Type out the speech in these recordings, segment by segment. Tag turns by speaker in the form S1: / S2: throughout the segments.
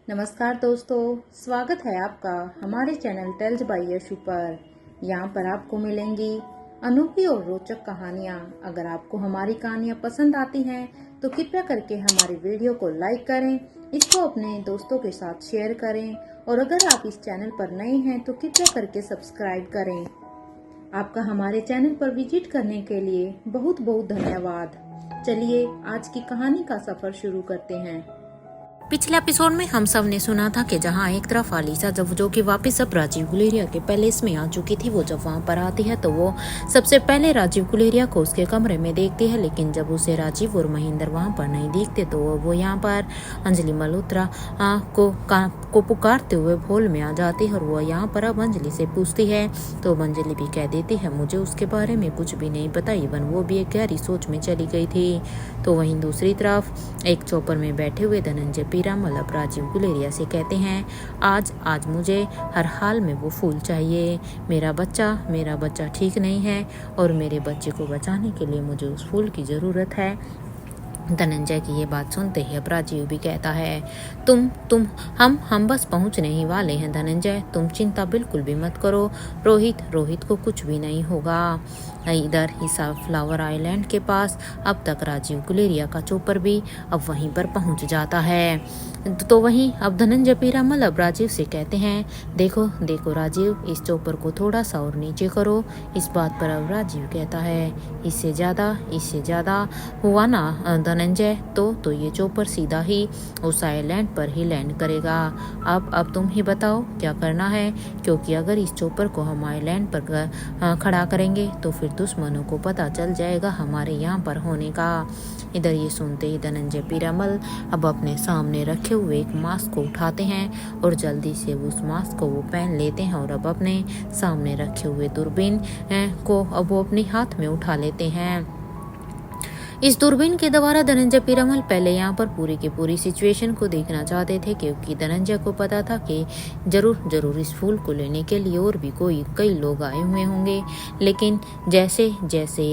S1: नमस्कार दोस्तों, स्वागत है आपका हमारे चैनल टेल्स बाय यशु पर। यहाँ पर आपको मिलेंगी अनोखी और रोचक कहानियाँ। अगर आपको हमारी कहानियाँ पसंद आती हैं तो कृपया करके हमारी वीडियो को लाइक करें, इसको अपने दोस्तों के साथ शेयर करें और अगर आप इस चैनल पर नए हैं तो कृपया करके सब्सक्राइब करें। आपका हमारे चैनल पर विजिट करने के लिए बहुत बहुत धन्यवाद। चलिए आज की कहानी का सफर शुरू करते हैं।
S2: पिछले एपिसोड में हम सब ने सुना था कि जहाँ एक तरफ आलिसा जब जो कि वापस अब राजीव गुलेरिया के पैलेस में आ चुकी थी, वो जब वहाँ पर आती है तो वो सबसे पहले राजीव गुलेरिया को उसके कमरे में देखती है। लेकिन जब उसे राजीव और महेंद्र वहाँ पर नहीं दिखते तो वो यहाँ पर अंजलि मल्होत्रा को पुकारते हुए हॉल में आ जाती है और वो यहाँ पर अब अंजलि से पूछती है तो अब अंजलि भी कह देती है मुझे उसके बारे में कुछ भी नहीं पता, इवन वो भी एक गहरी सोच में चली गई थी। तो वहीं दूसरी तरफ एक चौपर में बैठे हुए धनंजय पीरामल अब राजीव गुलेरिया से कहते हैं आज मुझे हर हाल में वो फूल चाहिए। मेरा बच्चा ठीक नहीं है और मेरे बच्चे को बचाने के लिए मुझे उस फूल की ज़रूरत है। धनंजय की ये बात सुनते ही अब राजीव भी कहता है हम बस पहुंचने ही वाले हैं धनंजय, तुम चिंता बिल्कुल भी मत करो। रोहित को कुछ भी नहीं होगा। इधर ही फ्लावर आइलैंड के पास अब तक राजीव गुलेरिया का चोपर भी अब वहीं पर पहुंच जाता है। तो वहीं अब धनंजय पीरामल अब राजीव से कहते हैं देखो राजीव, इस चोपर को थोड़ा सा और नीचे करो। इस बात पर अब राजीव कहता है इससे ज़्यादा हुआ ना धनंजय, तो ये चोपर सीधा ही उस आइलैंड पर ही लैंड करेगा। अब तुम ही बताओ क्या करना है, क्योंकि अगर इस चोपर को हम आइलैंड पर खड़ा करेंगे तो फिर दुश्मनों को पता चल जाएगा हमारे यहाँ पर होने का। इधर ये सुनते ही धनंजय पीरामल अब अपने सामने रखे हुए एक मास्क को उठाते हैं और जल्दी से उस मास्क को वो पहन लेते हैं और अब अपने सामने रखे हुए दूरबीन को अब वो अपने हाथ में उठा लेते हैं। इस दूरबीन के द्वारा धनंजय पीरामल पहले यहाँ पर पूरी की पूरी सिचुएशन को देखना चाहते थे, क्योंकि धनंजय को पता था कि जरूर इस फूल को लेने के लिए और भी कई लोग आए हुए होंगे। लेकिन जैसे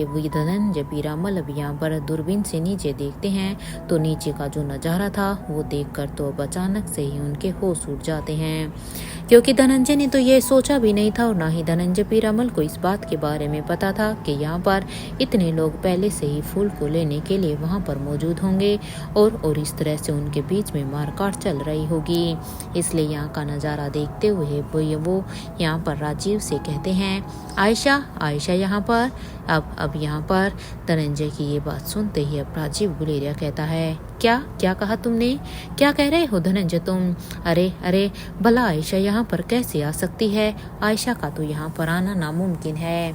S2: वो धनंजय पीरामल अब यहाँ पर दूरबीन से नीचे देखते हैं तो नीचे का जो नज़ारा था वो देखकर तो अब अचानक से ही उनके होश उड़ जाते हैं, क्योंकि धनंजय ने तो ये सोचा भी नहीं था और ना ही धनंजय पीरामल को इस बात के बारे में पता था कि यहाँ पर इतने लोग पहले से ही फूल को लेने के लिए वहां पर मौजूद होंगे और इस तरह से उनके बीच में मारकाट चल रही होगी। इसलिए यहाँ का नज़ारा देखते हुए वो यहाँ पर राजीव से कहते हैं आयशा यहाँ पर। अब यहाँ पर धनंजय की ये बात सुनते ही अब राजीव गुलेरिया कहता है क्या कहा तुमने, क्या कह रहे हो धनंजय तुम? अरे भला आयशा यहाँ पर कैसे आ सकती है? आयशा का तो यहाँ पर आना नामुमकिन है।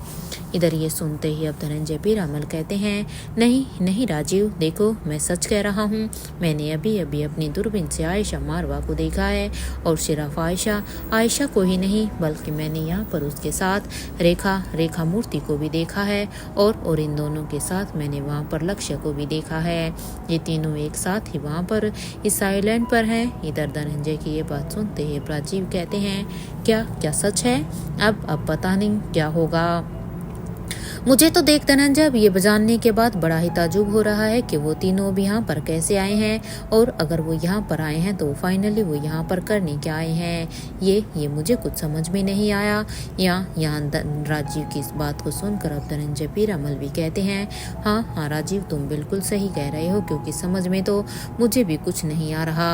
S2: इधर ये सुनते ही अब धनंजय पीरामल कहते हैं नहीं राजीव, देखो मैं सच कह रहा हूँ। मैंने अभी अपनी दूरबीन से आयशा मारवा को देखा है और सिर्फ आयशा को ही नहीं बल्कि मैंने यहाँ पर उसके साथ रेखा मूर्ति को भी देखा है और इन दोनों के साथ मैंने वहाँ पर लक्ष्य को भी देखा है। ये तीनों एक साथ ही वहाँ पर इस आइलैंड पर हैं। इधर धनंजय की ये बात सुनते ही राजीव कहते हैं क्या सच है? अब पता नहीं क्या होगा। मुझे तो देख धनंजय अब ये जानने के बाद बड़ा ही ताजुब हो रहा है कि वो तीनों भी यहाँ पर कैसे आए हैं और अगर वो यहाँ पर आए हैं तो फाइनली वो यहाँ पर करने क्या आए हैं, ये मुझे कुछ समझ में नहीं आया। यहाँ राजीव की इस बात को सुनकर अब धनंजय पीरामल भी कहते हैं हाँ राजीव, तुम बिल्कुल सही कह रहे हो, क्योंकि समझ में तो मुझे भी कुछ नहीं आ रहा।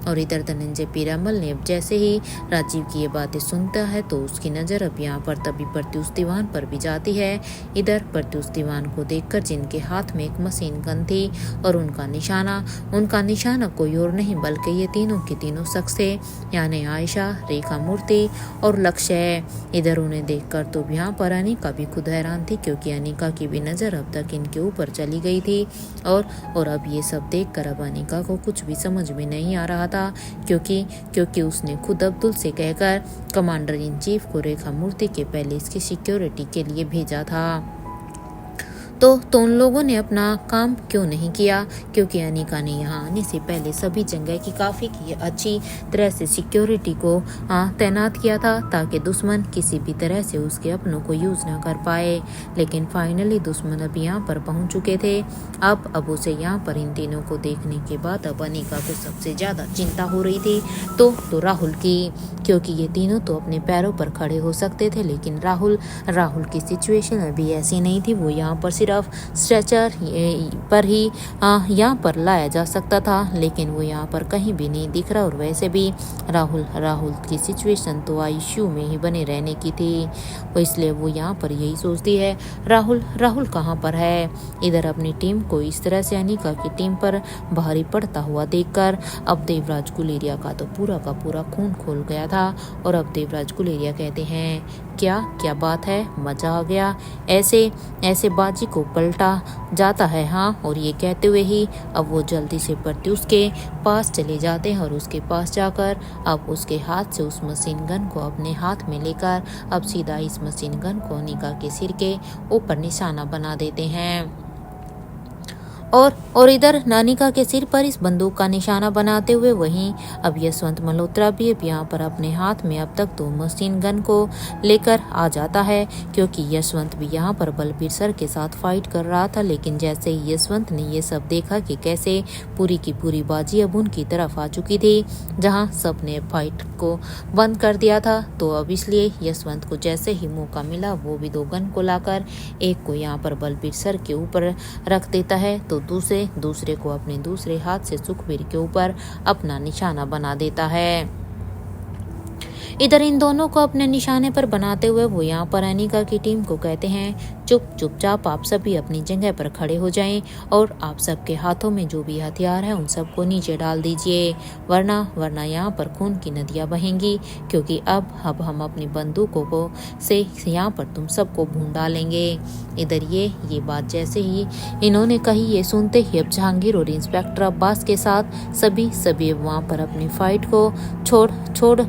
S2: और इधर धनंजय पीरामल ने अब जैसे ही राजीव की ये बातें सुनता है तो उसकी नज़र अब यहाँ पर तभी प्रत्युष दीवान पर भी जाती है। इधर प्रत्युष दीवान को देखकर जिनके हाथ में एक मशीन गन थी और उनका निशाना कोई और नहीं बल्कि ये तीनों के तीनों शख्स थे, यानी आयशा, रेखा मूर्ति और लक्ष्य। इधर उन्हें देखकर तो यहाँ पर अनिका भी खुद हैरान थी, क्योंकि अनिका की भी नज़र अब तक इनके ऊपर चली गई थी और अब ये सब देखकर अब अनिका को कुछ भी समझ में नहीं आ रहा था, क्योंकि उसने खुद अब्दुल से कहकर कमांडर इन चीफ को रेखा मूर्ति के पैलेस की सिक्योरिटी के लिए भेजा था। तो उन लोगों ने अपना काम क्यों नहीं किया, क्योंकि अनिका ने यहाँ आने से पहले सभी जगह की काफ़ी अच्छी तरह से सिक्योरिटी को तैनात किया था ताकि दुश्मन किसी भी तरह से उसके अपनों को यूज़ ना कर पाए। लेकिन फाइनली दुश्मन अब यहाँ पर पहुँच चुके थे। अब उसे यहाँ पर इन तीनों को देखने के बाद अब अनिका को सबसे ज़्यादा चिंता हो रही थी तो राहुल की, क्योंकि ये तीनों तो अपने पैरों पर खड़े हो सकते थे, लेकिन राहुल की सिचुएशन अभी ऐसी नहीं थी। वो यहाँ पर सिर्फ स्ट्रेचर पर ही यहाँ पर लाया जा सकता था, लेकिन वो यहाँ पर कहीं भी नहीं दिख रहा। और वैसे भी राहुल की सिचुएशन तो आईसीयू में ही बने रहने की थी, और इसलिए वो यहाँ पर यही सोचती है राहुल कहाँ पर है। इधर अपनी टीम को इस तरह से अनिका की टीम पर भारी पड़ता हुआ देखकर अब देवराज गुलेरिया का तो पूरा का पूरा खून खोल गया था। और अब देवराज गुलेरिया कहते हैं, क्या बात है, मजा आ गया, ऐसे बाजी को पलटा जाता है हाँ। और ये कहते हुए ही अब वो जल्दी से प्रत्युष के पास चले जाते हैं और उसके पास जाकर अब उसके हाथ से उस मशीन गन को अपने हाथ में लेकर अब सीधा इस मशीन गन को अनिका के सिर के ऊपर निशाना बना देते हैं। और इधर नानिका के सिर पर इस बंदूक का निशाना बनाते हुए वहीं अब यशवंत मल्होत्रा भी अब यहाँ पर अपने हाथ में अब तक तो मशीन गन को लेकर आ जाता है, क्योंकि यशवंत भी यहाँ पर बलबीर सर के साथ फाइट कर रहा था। लेकिन जैसे ही यशवंत ने ये सब देखा कि कैसे पूरी की पूरी बाजी अब उनकी तरफ आ चुकी थी, जहाँ सब ने फाइट को बंद कर दिया था, तो अब इसलिए यशवंत को जैसे ही मौका मिला वो भी 2 गन को लाकर एक को यहाँ पर बलबीर सर के ऊपर रख देता है, तो दूसरे को अपने दूसरे हाथ से सुखबीर के ऊपर अपना निशाना बना देता है। इधर इन दोनों को अपने निशाने पर बनाते हुए वो यहाँ पर अनिका की टीम को कहते हैं, चुपचाप आप सभी अपनी जगह पर खड़े हो जाएं और आप सबके हाथों में जो भी हथियार है उन सबको नीचे डाल दीजिए, वरना यहाँ पर खून की नदियाँ बहेंगी, क्योंकि अब हम अपनी बंदूकों को से यहाँ पर तुम सबको भून डालेंगे। इधर ये बात जैसे ही इन्होंने कही, ये सुनते ही अब जहांगीर और इंस्पेक्टर अब्बास के साथ सभी वहाँ पर अपनी फाइट को छोड़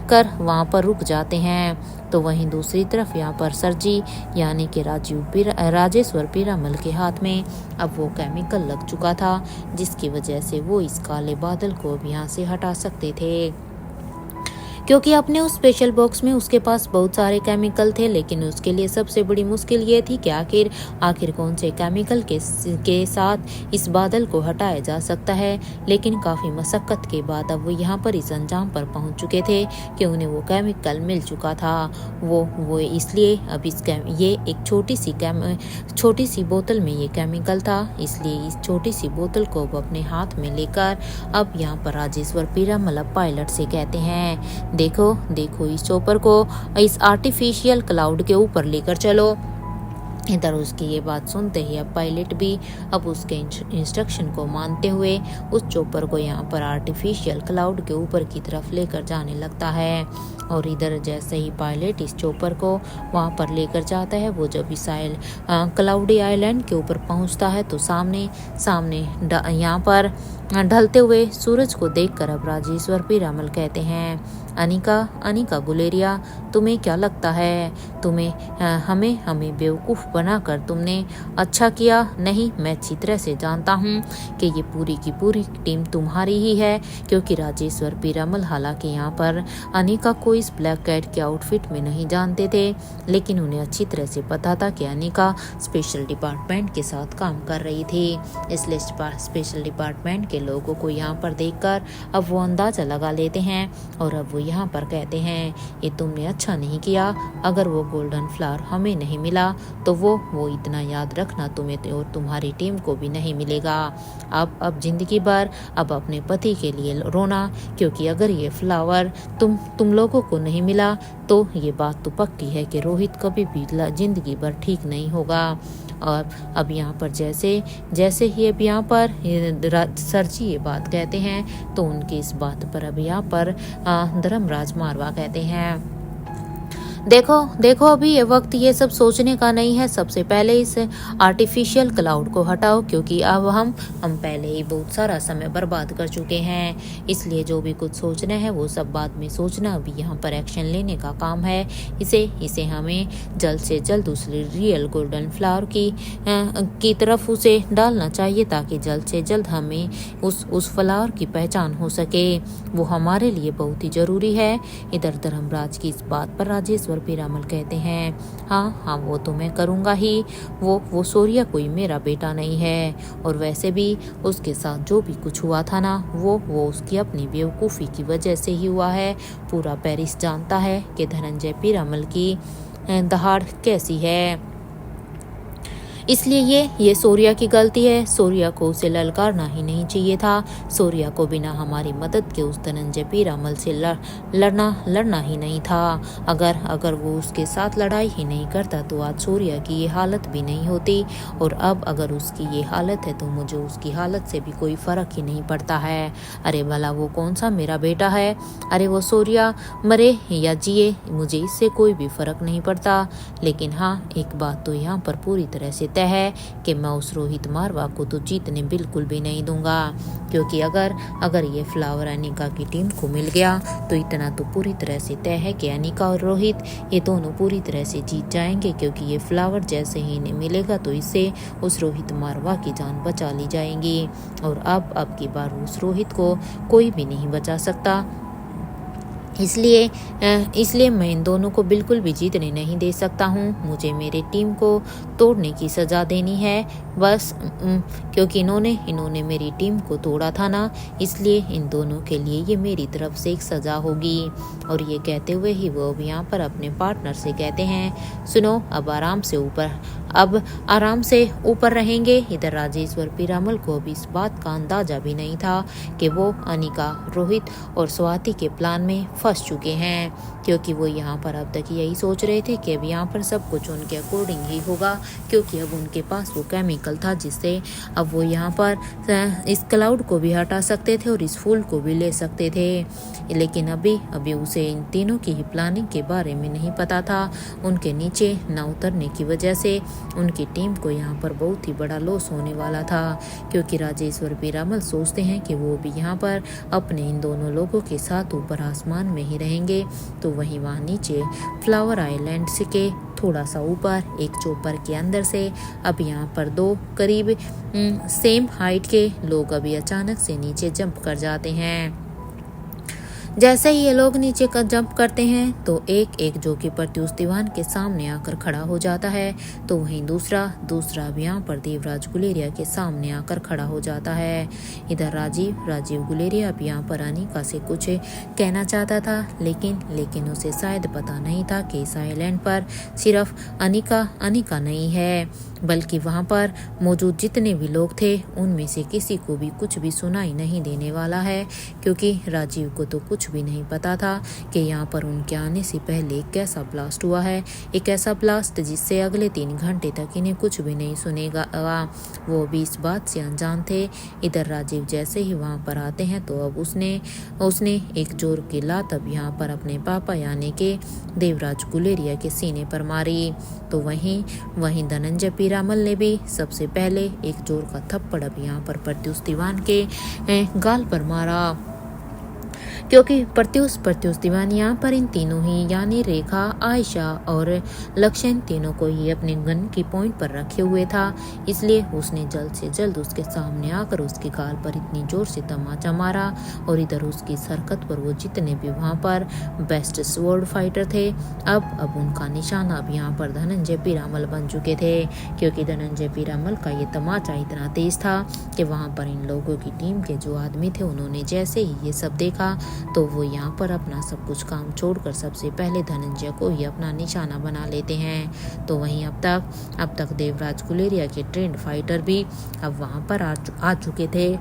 S2: कर वहाँ पर रुक जाते हैं। तो वहीं दूसरी तरफ यहाँ पर सरजी यानी कि राजेश्वर पीरामल के हाथ में अब वो केमिकल लग चुका था, जिसकी वजह से वो इस काले बादल को अब यहाँ से हटा सकते थे, क्योंकि अपने उस स्पेशल बॉक्स में उसके पास बहुत सारे केमिकल थे। लेकिन उसके लिए सबसे बड़ी मुश्किल ये थी कि आखिर कौन से केमिकल के साथ इस बादल को हटाया जा सकता है। लेकिन काफ़ी मशक्क़त के बाद अब वो यहाँ पर इस अंजाम पर पहुँच चुके थे कि उन्हें वो केमिकल मिल चुका था। वो इसलिए अब ये एक छोटी सी बोतल में ये केमिकल था, इसलिए इस छोटी सी बोतल को वो अपने हाथ में लेकर अब यहाँ पर राजेश्वर पीरामल पायलट से कहते हैं, देखो इस चॉपर को इस आर्टिफिशियल क्लाउड के ऊपर लेकर चलो। इधर उसकी ये बात सुनते ही अब पायलट भी अब उसके इंस्ट्रक्शन को मानते हुए उस चॉपर को यहाँ पर आर्टिफिशियल क्लाउड के ऊपर की तरफ लेकर जाने लगता है। और इधर जैसे ही पायलट इस चॉपर को वहाँ पर लेकर जाता है, वो जब इस क्लाउडी आइलैंड के ऊपर पहुँचता है तो सामने यहाँ पर ढलते हुए सूरज को देखकर अब राजेश्वर पीरामल कहते हैं, अनिका गुलेरिया, तुम्हें क्या लगता है, हमें बेवकूफ़ बनाकर तुमने अच्छा किया नहीं? मैं अच्छी तरह से जानता हूँ कि ये पूरी की पूरी टीम तुम्हारी ही है, क्योंकि राजेश्वर पीरामल हालांकि यहाँ पर अनिका को इस ब्लैक कैट के आउटफिट में नहीं जानते थे, लेकिन उन्हें अच्छी तरह से पता था कि अनिका स्पेशल डिपार्टमेंट के साथ काम कर रही थी। इसलिए स्पेशल डिपार्टमेंट के लोगों को यहाँ पर देखकर अब वो अंदाज़ा लगा लेते हैं और अब वो यहाँ पर कहते हैं, ये तुमने अच्छा नहीं किया, अगर वो गोल्डन फ्लावर हमें नहीं मिला तो वो इतना याद रखना तुम्हें और तुम्हारी टीम को भी नहीं मिलेगा। अब जिंदगी भर अब अपने पति के लिए रोना, क्योंकि अगर ये फ्लावर तुम लोगों को नहीं मिला तो ये बात तो पक्की है कि रोहित कभी भी जिंदगी भर ठीक नहीं होगा। और अब यहाँ पर जैसे ही अब यहाँ पर सर जी ये बात कहते हैं तो उनकी इस बात पर अब यहाँ पर धर्मराज मारवा कहते हैं, देखो देखो, अभी ये वक्त ये सब सोचने का नहीं है। सबसे पहले इस आर्टिफिशियल क्लाउड को हटाओ, क्योंकि अब हम पहले ही बहुत सारा समय बर्बाद कर चुके हैं। इसलिए जो भी कुछ सोचना है वो सब बाद में सोचना, अभी यहाँ पर एक्शन लेने का काम है। इसे हमें जल्द से जल्द उस रियल गोल्डन फ्लावर की तरफ उसे डालना चाहिए, ताकि जल्द से जल्द हमें उस फ्लावर की पहचान हो सके। वो हमारे लिए बहुत ही जरूरी है। इधर धर्मराज की इस बात पर राजेश्वर पीरामल कहते हैं, हाँ वो तो मैं करूँगा ही। वो सूर्या कोई मेरा बेटा नहीं है, और वैसे भी उसके साथ जो भी कुछ हुआ था ना, वो उसकी अपनी बेवकूफ़ी की वजह से ही हुआ है। पूरा पेरिस जानता है कि धनंजय पीरामल की दहाड़ कैसी है। इसलिए ये सूर्या की गलती है। सूर्या को उसे ललकारना ही नहीं चाहिए था। सूर्या को बिना हमारी मदद के उस धनंजय पीरामल से लड़ना ही नहीं था। अगर वो उसके साथ लड़ाई ही नहीं करता तो आज सूर्या की ये हालत भी नहीं होती। और अब अगर उसकी ये हालत है तो मुझे उसकी हालत से भी कोई फर्क ही नहीं पड़ता है। अरे भला वो कौन सा मेरा बेटा है? अरे वो सूर्या मरे या जिए, मुझे इससे कोई भी फर्क नहीं पड़ता। लेकिन हाँ, एक बात तो यहाँ पर पूरी तरह से तय है कि मैं उस रोहित मारवा को तो जीतने बिल्कुल भी नहीं दूंगा। क्योंकि अगर ये फ्लावर अनिका की टीम को मिल गया तो इतना तो पूरी तरह से तय है कि अनिका और रोहित ये दोनों पूरी तरह से जीत जाएंगे। क्योंकि ये फ्लावर जैसे ही इन्हें मिलेगा तो इससे उस रोहित मारवा की जान बचा ली जाएंगी। और अब की बार उस रोहित को कोई भी नहीं बचा सकता। इसलिए मैं इन दोनों को बिल्कुल भी जीतने नहीं दे सकता हूँ। मुझे मेरे टीम को तोड़ने की सज़ा देनी है बस। क्योंकि इन्होंने मेरी टीम को तोड़ा था ना, इसलिए इन दोनों के लिए ये मेरी तरफ से एक सज़ा होगी। और ये कहते हुए ही वो अब यहाँ पर अपने पार्टनर से कहते हैं, सुनो, अब आराम से ऊपर रहेंगे। इधर राजेश्वर पीरामल को अब इस बात का अंदाजा भी नहीं था कि वो अनिका, रोहित और स्वाति के प्लान में फंस चुके हैं। क्योंकि वो यहाँ पर अब तक यही सोच रहे थे कि अब यहाँ पर सब कुछ उनके अकॉर्डिंग ही होगा। क्योंकि अब उनके पास वो केमिकल था जिससे अब वो यहाँ पर इस क्लाउड को भी हटा सकते थे और इस फूल को भी ले सकते थे। लेकिन अभी उसे इन तीनों की ही प्लानिंग के बारे में नहीं पता था। उनके नीचे न उतरने की वजह से उनकी टीम को यहाँ पर बहुत ही बड़ा लॉस होने वाला था। क्योंकि राजेश्वर पीरामल सोचते हैं कि वो भी यहाँ पर अपने इन दोनों लोगों के साथ ऊपर आसमान में ही रहेंगे। तो वहीं वहाँ नीचे फ्लावर आइलैंड से के थोड़ा सा ऊपर एक चोपर के अंदर से अब यहाँ पर दो करीब सेम हाइट के लोग अभी अचानक से नीचे जंप कर जाते हैं। जैसे ही ये लोग नीचे का जंप करते हैं तो एक जो कि प्रत्युष दीवान के सामने आकर खड़ा हो जाता है। तो वहीं दूसरा अब यहाँ पर देवराज गुलेरिया के सामने आकर खड़ा हो जाता है। इधर राजीव गुलेरिया अब यहाँ पर अनिका से कुछ कहना चाहता था, लेकिन उसे शायद पता नहीं था कि इस आइलैंड पर सिर्फ अनिका नहीं है, बल्कि वहाँ पर मौजूद जितने भी लोग थे उनमें से किसी को भी कुछ भी सुनाई नहीं देने वाला है। क्योंकि राजीव को तो कुछ भी नहीं पता था कि यहाँ पर उनके आने से पहले एक ऐसा ब्लास्ट हुआ है, एक ऐसा ब्लास्ट जिससे अगले 3 घंटे तक इन्हें कुछ भी नहीं सुनेगा। वो भी इस बात से अनजान थे। इधर राजीव जैसे ही वहाँ पर आते हैं तो अब उसने एक जोर की लात अब यहाँ पर अपने पापा यानी के देवराज गुलेरिया के सीने पर मारी। तो वहीं धनंजय पीरामल ने भी सबसे पहले एक जोर का थप्पड़ अब यहाँ पर प्रत्युष दीवान के गाल पर मारा। क्योंकि प्रत्युष दीवान यहाँ पर इन तीनों ही यानी रेखा, आयशा और लक्ष्य तीनों को ही अपने गन की पॉइंट पर रखे हुए था। इसलिए उसने जल्द से जल्द उसके सामने आकर उसके गाल पर इतनी जोर से तमाचा मारा। और इधर उसकी हरकत पर वो जितने भी वहाँ पर बेस्ट स्वॉर्ड फाइटर थे अब उनका निशाना अब यहाँ पर धनंजय पीरामल बन चुके थे। क्योंकि धनंजय पीरामल का ये तमाचा इतना तेज था कि वहाँ पर इन लोगों की टीम के जो आदमी थे उन्होंने जैसे ही ये सब देखा तो वो यहाँ पर अपना सब कुछ काम छोड़कर सबसे पहले धनंजय को ही अपना निशाना बना लेते हैं। तो वहीं अब तक देवराज गुलेरिया के ट्रेंड फाइटर भी अब वहाँ पर आ चुके थे।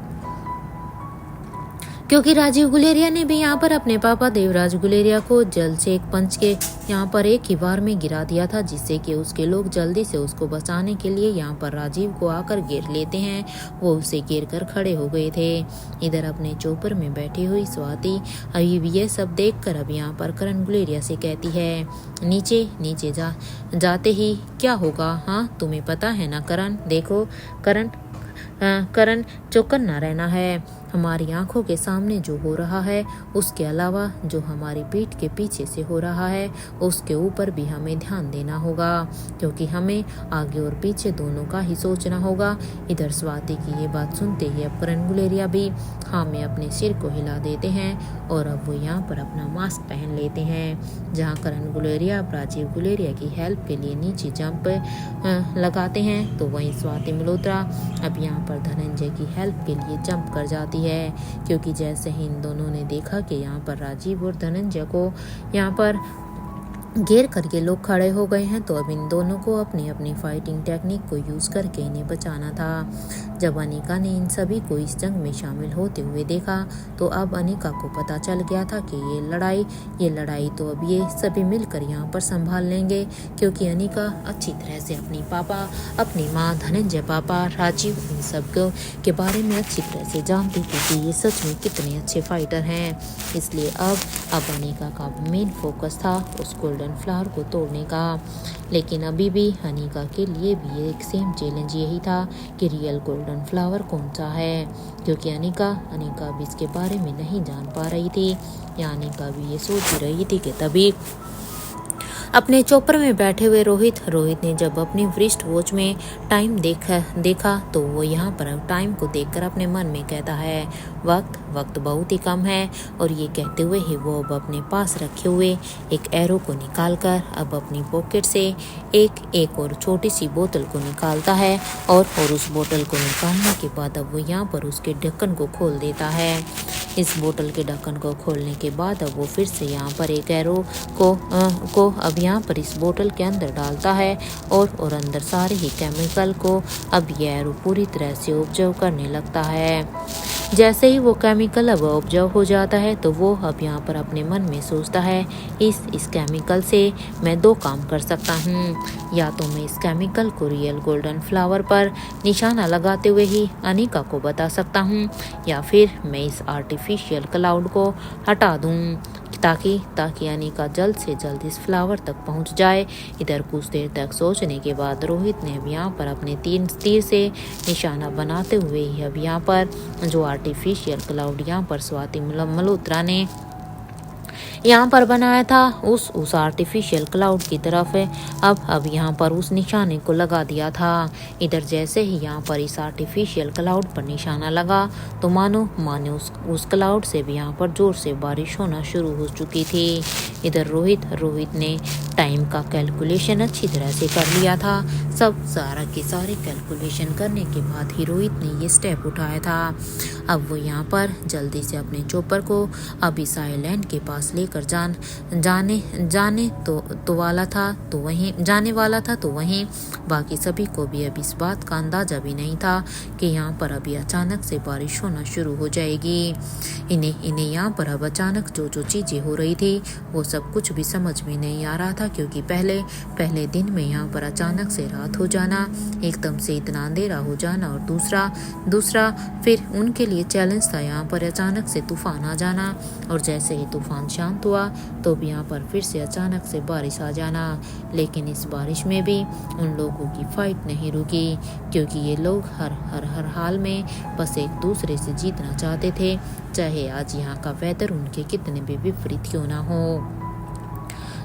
S2: क्योंकि राजीव गुलेरिया ने भी यहाँ पर अपने पापा देवराज गुलेरिया को जल्द से एक पंच के यहाँ पर एक ही बार में गिरा दिया था, जिससे कि उसके लोग जल्दी से उसको बचाने के लिए यहाँ पर राजीव को आकर घेर लेते हैं। वो उसे घेर कर खड़े हो गए थे। इधर अपने चौपर में बैठी हुई स्वाति अभी ये सब देखकर अब यहाँ पर करण गुलेरिया से कहती है, नीचे नीचे जाते ही क्या होगा, हाँ तुम्हें पता है ना करण। देखो करण चौकन ना रहना है। हमारी आंखों के सामने जो हो रहा है उसके अलावा जो हमारी पीठ के पीछे से हो रहा है उसके ऊपर भी हमें ध्यान देना होगा, क्योंकि हमें आगे और पीछे दोनों का ही सोचना होगा। इधर स्वाति की ये बात सुनते ही अब करण गुलेरिया भी हाँ में अपने सिर को हिला देते हैं और अब वो यहाँ पर अपना मास्क पहन लेते हैं। जहाँ करण गुलेरिया अब राजीव गुलेरिया की हेल्प के लिए नीचे जंप लगाते हैं, तो वहीं स्वाति मल्होत्रा अब यहाँ पर धनंजय की हेल्प के लिए जंप कर जाती है, क्योंकि जैसे ही इन दोनों ने देखा कि यहाँ पर राजीव और धनंजय को यहाँ पर घेर कर ये लोग खड़े हो गए हैं, तो अब इन दोनों को अपनी अपनी फाइटिंग टेक्निक को यूज़ करके इन्हें बचाना था। जब अनिका ने इन सभी को इस जंग में शामिल होते हुए देखा तो अब अनिका को पता चल गया था कि ये लड़ाई तो अब ये सभी मिलकर यहाँ पर संभाल लेंगे, क्योंकि अनिका अच्छी तरह से अपनी पापा, अपनी माँ, धनंजय पापा, राजीव, इन सब के बारे में अच्छी तरह से जानती थी कि ये सच में कितने अच्छे फाइटर हैं। इसलिए अब अनिका का मेन फोकस था उस गोल्डन फ्लावर को तोड़ने का। लेकिन अभी भी अनिका के लिए भी एक सेम चैलेंज यही था कि रियल गोल्डन फ्लावर कौन सा है, क्योंकि अनिका भी इसके बारे में नहीं जान पा रही थी। या अनिका भी ये सोच ही रही थी कि तभी अपने चौपर में बैठे हुए रोहित ने जब अपनी वृष्ट वॉच में टाइम देखा तो वो यहाँ पर टाइम को देखकर अपने मन में कहता है, वक्त बहुत ही कम है। और ये कहते हुए ही वो अब अपने पास रखे हुए एक एरो को निकालकर अब अपनी पॉकेट से एक और छोटी सी बोतल को निकालता है और उस बोतल को निकालने के बाद अब वो यहाँ पर उसके ढक्कन को खोल देता है। इस बोतल के ढक्कन को खोलने के बाद अब वो फिर से यहाँ पर एक एरो को अब यहाँ पर इस बोतल के अंदर डालता है और अंदर सारे ही केमिकल को अब ये एरो पूरी तरह से ऑब्जर्व करने लगता है। जैसे ही वो केमिकल अब ऑब्जर्व हो जाता है तो वो अब यहाँ पर अपने मन में सोचता है, इस केमिकल से मैं 2 काम कर सकता हूँ। या तो मैं इस केमिकल को रियल गोल्डन फ्लावर पर निशाना लगाते हुए ही अनिका को बता सकता हूँ, या फिर मैं इस आर्टिफिशियल क्लाउड को हटा दूँ ताकि अनिका जल्द से जल्द इस फ्लावर तक पहुंच जाए। इधर कुछ देर तक सोचने के बाद रोहित ने अब यहाँ पर अपने तीर से निशाना बनाते हुए ही अब यहाँ पर जो आर्टिफिशियल क्लाउड यहाँ पर स्वाति मल्होत्रा ने यहाँ पर बनाया था उस आर्टिफिशियल क्लाउड की तरफ अब यहाँ पर उस निशाने को लगा दिया था। इधर जैसे ही यहाँ पर इस आर्टिफिशियल क्लाउड पर निशाना लगा तो मानो उस क्लाउड से भी यहाँ पर जोर से बारिश होना शुरू हो चुकी थी। इधर रोहित ने टाइम का कैलकुलेशन अच्छी तरह से कर लिया था। सब सारे कैलकुलेशन करने के बाद ही रोहित ने ये स्टेप उठाया था। अब वो यहाँ पर जल्दी से अपने चॉपर को अब इस आइलैंड के पास लेकर जाने वाला था तो वहीं बाकी सभी को भी अब इस बात का अंदाजा भी नहीं था कि यहाँ पर अभी अचानक से बारिश होना शुरू हो जाएगी। इन्हें यहाँ पर अब अचानक जो चीज़ें हो रही थी वो सब कुछ भी समझ में नहीं आ रहा था, क्योंकि पहले दिन में यहाँ पर अचानक से रात हो जाना, एकदम से इतना अंधेरा हो जाना, और दूसरा फिर उनके लिए चैलेंज था यहाँ पर अचानक से तूफान आ जाना। और जैसे ही तूफान शांत हुआ तो भी यहाँ पर फिर से अचानक से बारिश आ जाना। लेकिन इस बारिश में भी उन लोगों की फाइट नहीं रुकी, क्योंकि ये लोग हर हाल में बस एक दूसरे से जीतना चाहते थे, चाहे आज यहाँ का वेदर उनके कितने भी विपरीत क्यों ना हो।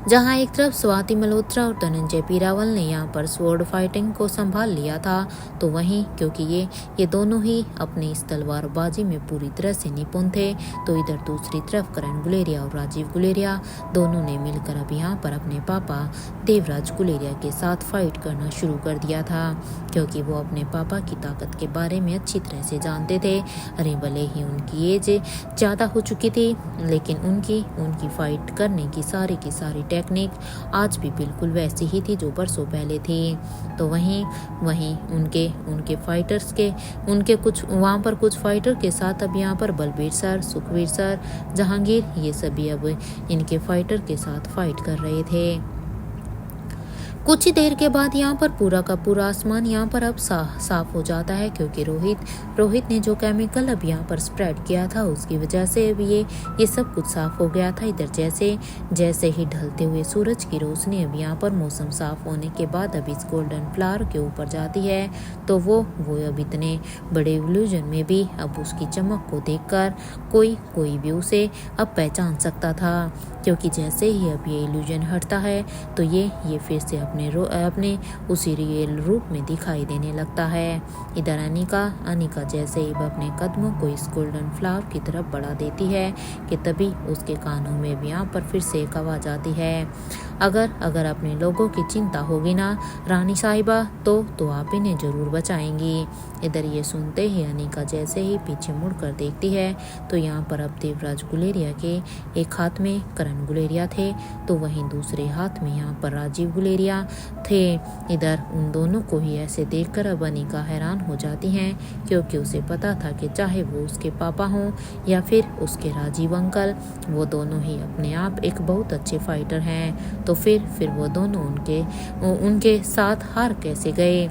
S2: जहां एक तरफ स्वाति मल्होत्रा और धनंजय पीरावल ने यहां पर स्वॉर्ड फाइटिंग को संभाल लिया था, तो वहीं क्योंकि ये दोनों ही अपनी इस तलवारबाजी में पूरी तरह से निपुण थे, तो इधर दूसरी तरफ करण गुलेरिया और राजीव गुलेरिया दोनों ने मिलकर अब यहाँ पर अपने पापा देवराज गुलेरिया के साथ फाइट करना शुरू कर दिया था, क्योंकि वो अपने पापा की ताकत के बारे में अच्छी तरह से जानते थे। अरे भले ही उनकी एज ज़्यादा हो चुकी थी, लेकिन उनकी फाइट करने की सारी टेक्निक आज भी बिल्कुल वैसी ही थी जो बरसों पहले थी। तो वहीं वहीं उनके फाइटर्स के उनके कुछ वहाँ पर कुछ फाइटर के साथ अब यहाँ पर बलबीर सर, सुखवीर सर, जहांगीर ये सभी अब इनके फाइटर के साथ फाइट कर रहे थे। कुछ ही देर के बाद यहाँ पर पूरा का पूरा आसमान यहाँ पर अब साफ हो जाता है, क्योंकि रोहित ने जो केमिकल अब यहाँ पर स्प्रेड किया था उसकी वजह से अब ये सब कुछ साफ हो गया था। इधर जैसे ही ढलते हुए सूरज की रोशनी अब यहाँ पर मौसम साफ होने के बाद अब इस गोल्डन फ्लावर के ऊपर जाती है, तो वो अब इतने बड़े इल्यूजन में भी अब उसकी चमक को देखकर कोई भी उसे अब पहचान सकता था, क्योंकि जैसे ही अब ये इल्यूजन हटता है तो ये फिर से अपने उसी रियल रूप में दिखाई देने लगता है। इधर अनिका जैसे ही अपने कदमों को इस गोल्डन फ्लावर की तरफ बढ़ा देती है कि तभी उसके कानों में भी यहाँ पर फिर से एक आवाज आती है, अगर अपने लोगों की चिंता होगी ना रानी साहिबा तो आप इन्हें जरूर बचाएंगी। इधर ये सुनते ही अनिका जैसे ही पीछे मुड़कर देखती है तो यहाँ पर अब देवराज गुलेरिया के एक हाथ में करण गुलेरिया थे, तो वहीं दूसरे हाथ में यहाँ पर राजीव गुलेरिया थे। इधर उन दोनों को ही ऐसे देखकर अब अनिका हैरान हो जाती हैं, क्योंकि उसे पता था कि चाहे वो उसके पापा हों या फिर उसके राजीव अंकल, वो दोनों ही अपने आप एक बहुत अच्छे फाइटर हैं, तो फिर वो दोनों उनके साथ हार कैसे गए।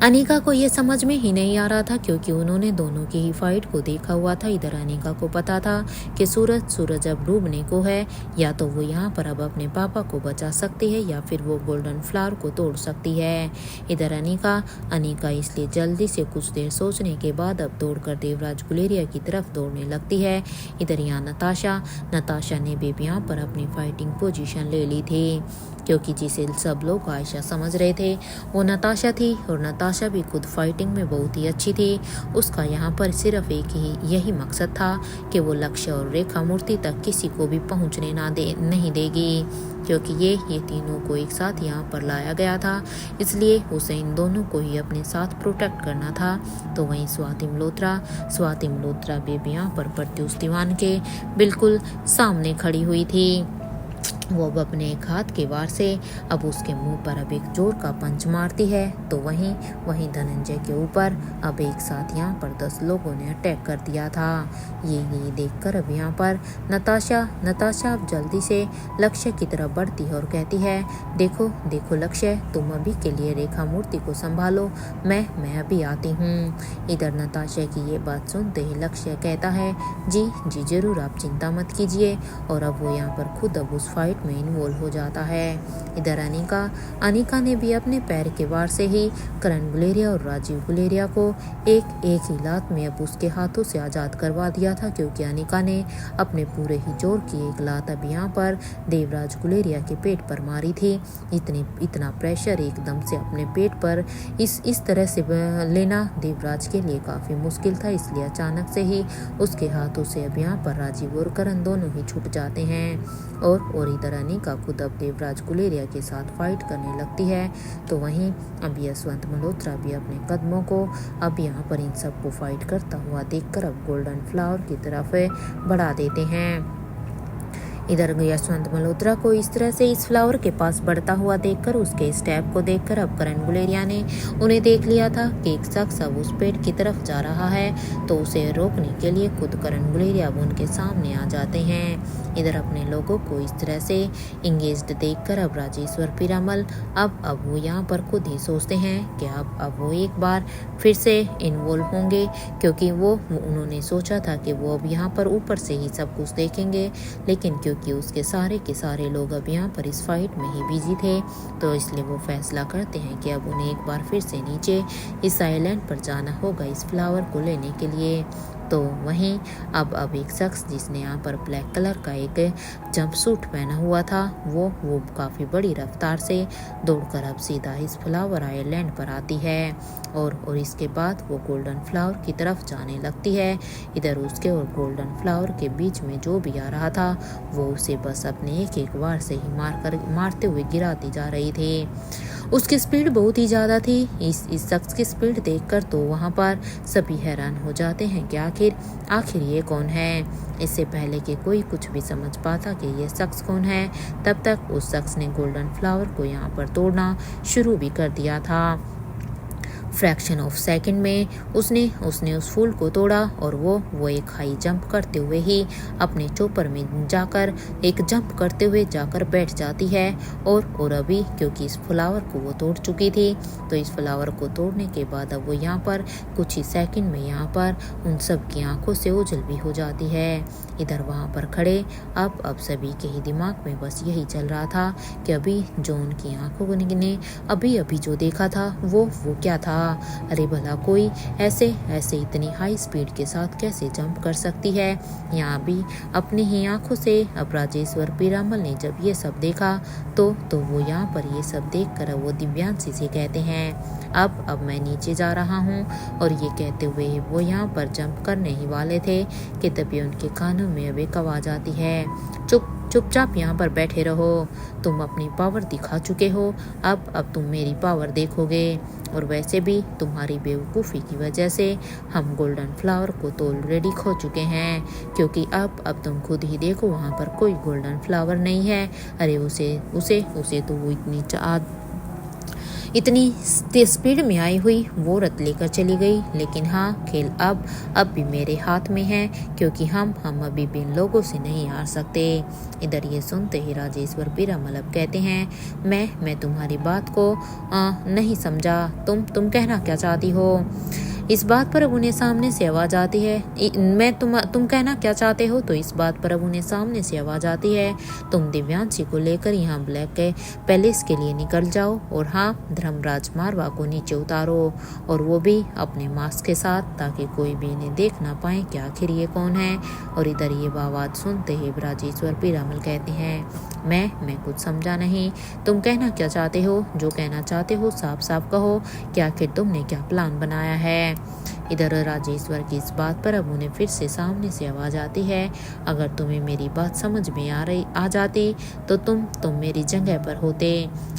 S2: अनिका को ये समझ में ही नहीं आ रहा था, क्योंकि उन्होंने दोनों की ही फाइट को देखा हुआ था। इधर अनिका को पता था कि सूरज अब डूबने को है, या तो वो यहाँ पर अब अपने पापा को बचा सकती है या फिर वो गोल्डन फ्लावर को तोड़ सकती है। इधर अनिका इसलिए जल्दी से कुछ देर सोचने के बाद अब दौड़कर देवराज गुलेरिया की तरफ दौड़ने लगती है। इधर यहाँ नताशा ने भी यहाँ पर अपनी फाइटिंग पोजीशन ले ली थी, क्योंकि जिसे सब लोग आयशा समझ रहे थे वो नताशा थी, और नताशा भी खुद फाइटिंग में बहुत ही अच्छी थी। उसका यहाँ पर सिर्फ यही मकसद था कि वो लक्ष्य और रेखा मूर्ति तक किसी को भी पहुँचने नहीं देगी, क्योंकि ये तीनों को एक साथ यहाँ पर लाया गया था, इसलिए उसे इन दोनों को ही अपने साथ प्रोटेक्ट करना था। तो वहीं स्वाति मल्होत्रा भी यहाँ पर प्रत्युष दीवान के बिल्कुल सामने खड़ी हुई थी। वो अब अपने एक हाथ के वार से अब उसके मुंह पर अब एक जोर का पंच मारती है, तो वहीं धनंजय के ऊपर अब एक साथ यहाँ पर 10 लोगों ने अटैक कर दिया था। ये देखकर अब यहाँ पर नताशा अब जल्दी से लक्ष्य की तरफ बढ़ती है और कहती है, देखो लक्ष्य, तुम अभी के लिए रेखा मूर्ति को संभालो, मैं अभी आती हूँ। इधर नताशा की ये बात सुनते ही लक्ष्य कहता है, जी जरूर, आप चिंता मत कीजिए, और अब वो यहाँ पर खुद अब उस फाइट में इन्वॉल्व हो जाता है। इधर अनिका ने भी अपने पैर के वार से ही करण गुलेरिया और राजीव गुलेरिया को एक ही लात में अब उसके हाथों से आज़ाद करवा दिया था, क्योंकि अनिका ने अपने पूरे ही जोर की एक लात अब यहाँ पर देवराज गुलेरिया के पेट पर मारी थी। इतना प्रेशर एकदम से अपने पेट पर इस तरह से लेना देवराज के लिए काफ़ी मुश्किल था, इसलिए अचानक से ही उसके हाथों से अब यहाँ पर राजीव और करण दोनों ही छूट जाते हैं, और इधर अनिका खुद अब देवराज गुलेरिया के साथ फाइट करने लगती है। तो वहीं अब यशवंत मल्होत्रा भी अपने कदमों को अब यहाँ पर इन सबको फाइट करता हुआ देखकर अब गोल्डन फ्लावर की तरफ बढ़ा देते हैं। इधर यशवंत मल्होत्रा को इस तरह से इस फ्लावर के पास बढ़ता हुआ देखकर, उसके स्टेप को देखकर अब करण गुलेरिया ने उन्हें देख लिया था कि एक शख्स अब उस पेड़ की तरफ जा रहा है, तो उसे रोकने के लिए खुद करण गुलेरिया अब उनके सामने आ जाते हैं। इधर अपने लोगों को इस तरह से इंगेज्ड देखकर अब राजेश्वर पीरामल अब वो यहाँ पर खुद ही सोचते हैं कि अब वो एक बार फिर से इन्वॉल्व होंगे, क्योंकि उन्होंने सोचा था कि वो अब यहाँ पर ऊपर से ही सब कुछ देखेंगे, लेकिन क्योंकि उसके सारे के सारे लोग अब यहाँ पर इस फाइट में ही बिजी थे, तो इसलिए वो फैसला करते हैं कि अब उन्हें एक बार फिर से नीचे इस आइलैंड पर जाना होगा इस फ्लावर को लेने के लिए। तो वहीं अब एक शख्स जिसने यहाँ पर ब्लैक कलर का एक जंप सूट पहना हुआ था, वो काफ़ी बड़ी रफ्तार से दौड़कर अब सीधा इस फ्लावर आइलैंड पर आती है। और इसके बाद वो गोल्डन फ्लावर की तरफ जाने लगती है। इधर उसके और गोल्डन फ्लावर के बीच में जो भी आ रहा था वो उसे बस अपने एक एक वार से ही मारते हुए गिराती जा रही थी। उसकी स्पीड बहुत ही ज़्यादा थी। इस शख्स की स्पीड देखकर तो वहाँ पर सभी हैरान हो जाते हैं कि आखिर ये कौन है। इससे पहले कि कोई कुछ भी समझ पाता कि ये शख्स कौन है, तब तक उस शख्स ने गोल्डन फ्लावर को यहाँ पर तोड़ना शुरू भी कर दिया था। फ्रैक्शन ऑफ सेकंड में उसने उस फूल को तोड़ा और वो एक हाई जंप करते हुए ही अपने चोपर में जाकर एक जंप करते हुए जाकर बैठ जाती है। और अभी क्योंकि इस फ्लावर को वो तोड़ चुकी थी, तो इस फ्लावर को तोड़ने के बाद अब वो यहाँ पर कुछ ही सेकंड में यहाँ पर उन सब की आंखों से ओझल भी हो जाती है। इधर वहाँ पर खड़े अब सभी के ही दिमाग में बस यही चल रहा था कि अभी जो उनकी आंखों ने अभी जो देखा था वो क्या था। अरे भला कोई ऐसे इतनी हाई स्पीड के साथ कैसे जंप कर सकती है। यहाँ भी अपनी ही आंखों से अब राजेश्वर पीरामल ने जब ये सब देखा तो वो यहाँ पर ये सब देखकर वो दिव्यांशी से कहते हैं अब मैं नीचे जा रहा हूँ। और ये कहते हुए वो यहाँ पर जंप करने ही वाले थे कि तभी उनके कानों में अब एक आवाज आती है, चुपचाप यहाँ पर बैठे रहो, तुम अपनी पावर दिखा चुके हो, अब तुम मेरी पावर देखोगे। और वैसे भी तुम्हारी बेवकूफ़ी की वजह से हम गोल्डन फ्लावर को तो ऑलरेडी खो चुके हैं, क्योंकि अब तुम खुद ही देखो वहाँ पर कोई गोल्डन फ्लावर नहीं है। अरे उसे तो वो इतनी स्पीड में आई हुई वो रथ लेकर चली गई। लेकिन हाँ, खेल अब भी मेरे हाथ में है, क्योंकि हम अभी भी इन लोगों से नहीं हार सकते। इधर ये सुनते ही राजेश्वर पीरामल अब कहते हैं मैं तुम्हारी बात को नहीं समझा, तुम कहना क्या चाहती हो। इस बात पर अब उन्हें सामने से आवाज आती है, तुम कहना क्या चाहते हो। तो इस बात पर अब उन्हें सामने से आवाज आती है, तुम दिव्यांशी को लेकर यहाँ ब्लैक के पैलेस के लिए निकल जाओ और हाँ, धर्मराज मारवा को नीचे उतारो, और वो भी अपने मास्क के साथ, ताकि कोई भी इन्हें देख ना पाए कि आखिर ये कौन है। और इधर ये आवाज सुनते ही राजेश्वर पीरामल कहते हैं, मैं कुछ समझा नहीं, तुम कहना क्या चाहते हो, जो कहना चाहते हो साफ साफ कहो कि आखिर तुमने क्या प्लान बनाया है। इधर राजेश्वर की इस बात पर अब उन्हें फिर से सामने से आवाज आती है, अगर तुम्हें मेरी बात समझ में आ जाती तो तुम मेरी जगह पर होते।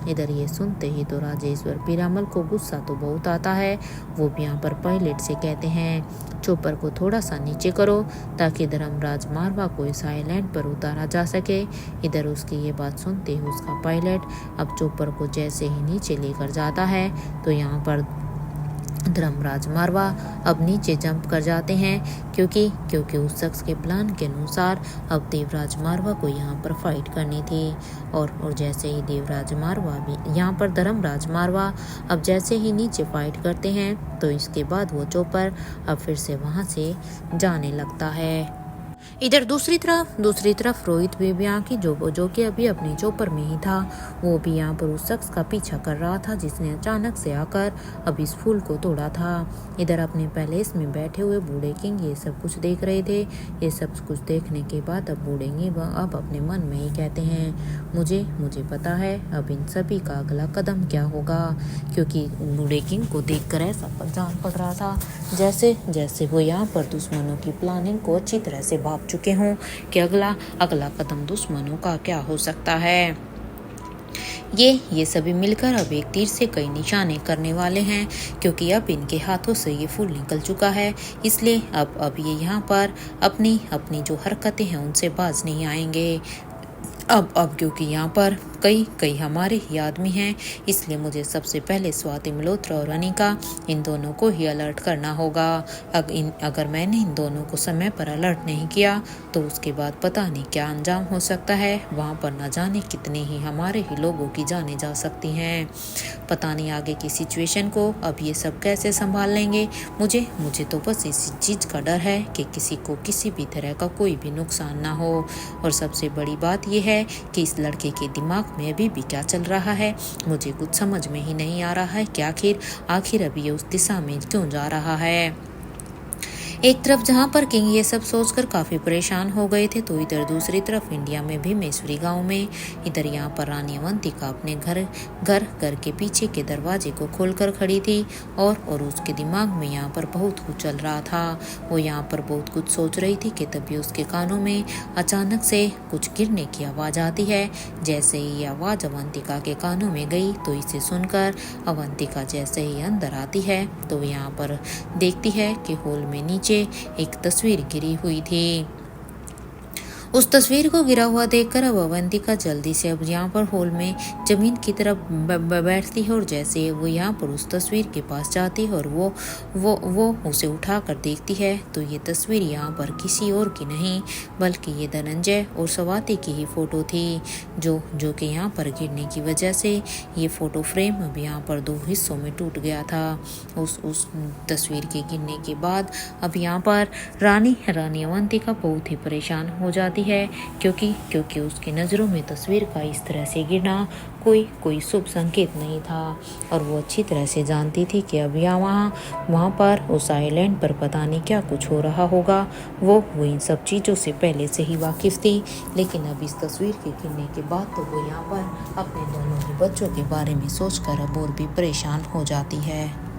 S2: इधर ये सुनते ही तो राजेश्वर पीरामल को गुस्सा तो बहुत आता है। वो भी यहाँ पर पायलट से कहते हैं, चोपर को थोड़ा सा नीचे करो ताकि धर्मराज मारवा को इस आइलैंड पर उतारा जा सके। इधर उसकी ये बात सुनते ही उसका पायलट अब चोपर को जैसे ही नीचे लेकर जाता है तो यहाँ पर धर्मराज मारवा अब नीचे जंप कर जाते हैं, क्योंकि उस शख्स के प्लान के अनुसार अब देवराज मारवा को यहाँ पर फाइट करनी थी। और जैसे ही देवराज मारवा भी यहाँ पर धर्मराज मारवा अब जैसे ही नीचे फाइट करते हैं तो इसके बाद वो चोपर अब फिर से वहाँ से जाने लगता है। इधर दूसरी तरफ रोहित भी यहाँ की जो कि अभी अपने चोपर में ही था, वो भी यहाँ पर उस शख्स का पीछा कर रहा था जिसने अचानक से आकर अब इस फूल को तोड़ा था। इधर अपने पैलेस में बैठे हुए बूढ़े किंग ये सब कुछ देख रहे थे। ये सब कुछ देखने के बाद अब बूढ़े किंग अब अपने मन में ही कहते हैं, मुझे पता है अब इन सभी का अगला कदम क्या होगा, क्योंकि बूढ़े किंग को देखकर ऐसा जान पड़ रहा था जैसे वो यहाँ पर दुश्मनों की प्लानिंग को अच्छी तरह से भाप चुके हों कि अगला कदम दुश्मनों का क्या हो सकता है। ये सभी मिलकर अब एक तीर से कई निशाने करने वाले हैं, क्योंकि अब इनके हाथों से ये फूल निकल चुका है। इसलिए अब ये यहाँ पर अपनी जो हरकतें हैं उनसे बाज नहीं आएंगे। अब क्योंकि यहाँ पर कई हमारे ही आदमी हैं, इसलिए मुझे सबसे पहले स्वाति मल्होत्रा और अनिका इन दोनों को ही अलर्ट करना होगा। अगर मैंने इन दोनों को समय पर अलर्ट नहीं किया तो उसके बाद पता नहीं क्या अंजाम हो सकता है। वहाँ पर न जाने कितने ही हमारे ही लोगों की जाने जा सकती हैं। पता नहीं आगे की सिचुएशन को अब ये सब कैसे संभाल लेंगे। मुझे तो बस इसी चीज़ का डर है कि किसी को किसी भी तरह का कोई भी नुकसान ना हो। और सबसे बड़ी बात यह है कि इस लड़के के दिमाग में अभी भी क्या चल रहा है, मुझे कुछ समझ में ही नहीं आ रहा है कि आखिर अभी ये उस दिशा में क्यों जा रहा है। एक तरफ जहां पर किंग ये सब सोचकर काफी परेशान हो गए थे, तो इधर दूसरी तरफ इंडिया में भी मेसुरी गांव में इधर यहाँ पर रानी अवंतिका अपने घर के पीछे के दरवाजे को खोलकर खड़ी थी और उसके दिमाग में यहाँ पर बहुत कुछ चल रहा था। वो यहाँ पर बहुत कुछ सोच रही थी कि तभी उसके कानों में अचानक से कुछ गिरने की आवाज आती है। जैसे ही ये आवाज अवंतिका के कानों में गई तो इसे सुनकर अवंतिका जैसे ही अंदर आती है तो यहाँ पर देखती है कि हॉल में नीचे एक तस्वीर गिरी हुई थी। उस तस्वीर को गिरा हुआ देखकर अब अवंतिका जल्दी से अब यहाँ पर हॉल में जमीन की तरफ बैठती है और जैसे वो यहाँ पर उस तस्वीर के पास जाती है और वो उसे उठाकर देखती है तो ये तस्वीर यहाँ पर किसी और की नहीं बल्कि ये धनंजय और स्वाति की ही फोटो थी जो कि यहाँ पर गिरने की वजह से ये फोटो फ्रेम अब यहाँ पर 2 हिस्सों में टूट गया था। उस तस्वीर के गिरने के बाद अब यहाँ पर रानी अवंतिका बहुत ही परेशान हो जाती है क्योंकि उसकी नज़रों में तस्वीर का इस तरह से गिरना कोई शुभ संकेत नहीं था और वो अच्छी तरह से जानती थी कि अब वहाँ पर उस आइलैंड पर पता नहीं क्या कुछ हो रहा होगा। वो इन सब चीज़ों से पहले से ही वाकिफ थी, लेकिन अब इस तस्वीर के गिरने के बाद तो वो यहाँ पर अपने दोनों ही बच्चों के बारे में सोचकर अब और भी परेशान हो जाती है।